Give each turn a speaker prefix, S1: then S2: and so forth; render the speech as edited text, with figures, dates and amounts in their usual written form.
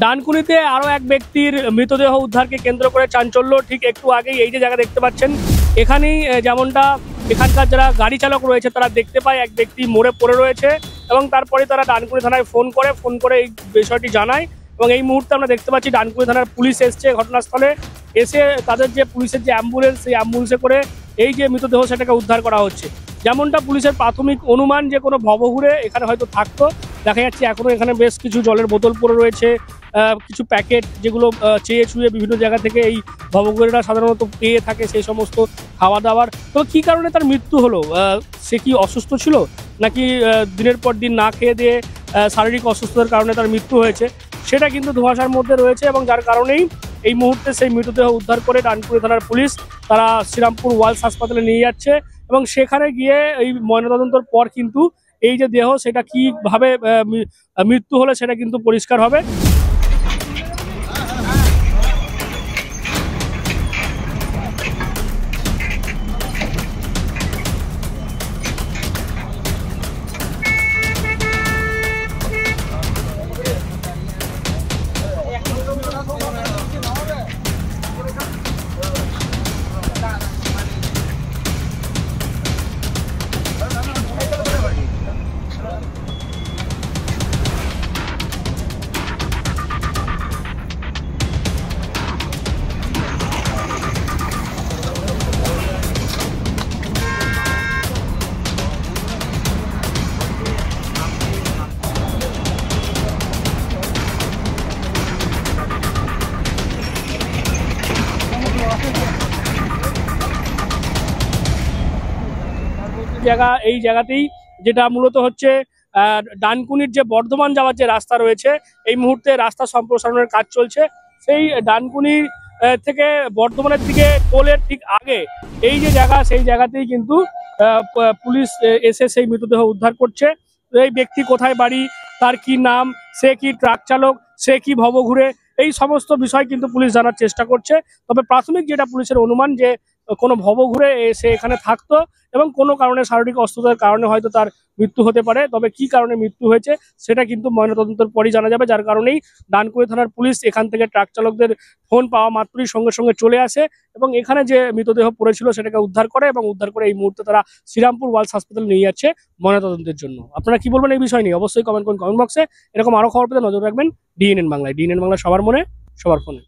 S1: ডানকুনিতে আরো এক ব্যক্তির মৃতদেহ উদ্ধারকে কেন্দ্র করে চাঞ্চল্য। ঠিক একটু আগেই এই যে জায়গা দেখতে পাচ্ছেন, এখানেই যেমনটা এখানকার যারা গাড়ি চালক রয়েছে তারা দেখতে পায় এক ব্যক্তি মরে পড়ে রয়েছে এবং তারপরে তারা ডানকুনি থানায় ফোন করে এই বিষয়টি জানায়। এবং এই মুহূর্তে আমরা দেখতে পাচ্ছি ডানকুনি থানার পুলিশ এসছে ঘটনাস্থলে, এসে তাদের যে পুলিশের যে অ্যাম্বুলেন্স, সেই অ্যাম্বুলেন্সে করে এই যে মৃতদেহ সেটাকে উদ্ধার করা হচ্ছে। যেমনটা পুলিশের প্রাথমিক অনুমান যে কোনো ভবঘুরে এখানে হয়তো থাকতো। দেখা যাচ্ছে এখনো এখানে বেশ কিছু জলের বোতল পড়ে রয়েছে, কিছু প্যাকেট যেগুলো চেয়ে চুয়ে বিভিন্ন জায়গা থেকে এই ভবঘুরেরা সাধারণত পেয়ে থাকে সেই সমস্ত খাওয়া দাওয়ার। তো কী কারণে তার মৃত্যু হলো? সে কি অসুস্থ ছিল, নাকি দিনের পর দিন না খেয়ে দিয়ে শারীরিক অসুস্থতার কারণে তার মৃত্যু হয়েছে, সেটা কিন্তু ধোঁয়াশার মধ্যে রয়েছে। এবং যার কারণেই এই মুহূর্তে সেই মৃতদেহ উদ্ধার করে ডানকুনি থানার পুলিশ তারা শ্রীরামপুর ওয়ালস হাসপাতালে নিয়ে যাচ্ছে এবং সেখানে গিয়ে এই ময়নাতদন্তের পর কিন্তু এই যে দেহ সেটা কিভাবে মৃত্যু হলে সেটা কিন্তু পরিষ্কার হবে। এই জায়গাতেই যেটা মূলত হচ্ছে ডানকুনির যে বর্ধমান যাওয়ার যে রাস্তা রয়েছে, এই মুহূর্তে রাস্তা সম্প্রসারণের কাজ চলছে। সেই ডানকুনি থেকে বর্ধমানের দিকে টোলের ঠিক আগে এই যে জায়গা, সেই জায়গাতেই কিন্তু পুলিশ এসে সেই মৃতদেহ উদ্ধার করছে। এই ব্যক্তি কোথায় বাড়ি, তার কি নাম, সে কি ট্রাক চালক, সে কি ভবঘুরে, এই সমস্ত বিষয় কিন্তু পুলিশ জানার চেষ্টা করছে। তবে প্রাথমিক যেটা পুলিশের অনুমান যে কোনো ভবঘুরে সে এখানে থাকতো এবং কোনো কারণে শারীরিক অসুস্থতার কারণে হয়তো তার মৃত্যু হতে পারে। তবে কি কারণে মৃত্যু হয়েছে সেটা কিন্তু ময়নাতদন্তের পরই জানা যাবে। যার কারণেই ডানকুনি থানার পুলিশ এখান থেকে ট্রাক চালকদের ফোন পাওয়া মাত্রই সঙ্গে সঙ্গে চলে আসে এবং এখানে যে মৃতদেহ পড়েছিল সেটাকে উদ্ধার করে এবং উদ্ধার করে এই মুহূর্তে তারা শ্রীরামপুর ওয়ালস হাসপাতালে নিয়ে যাচ্ছে ময়নাতদন্তের জন্য। আপনারা কি বলবেন এই বিষয় নিয়ে? অবশ্যই কমেন্ট করুন কমেন্ট বক্সে। এরকম আরো খবর পেতে নজর রাখবেন ডিএনএন বাংলায়। ডিএনএন বাংলা সবার মনে, সবার ফোনে।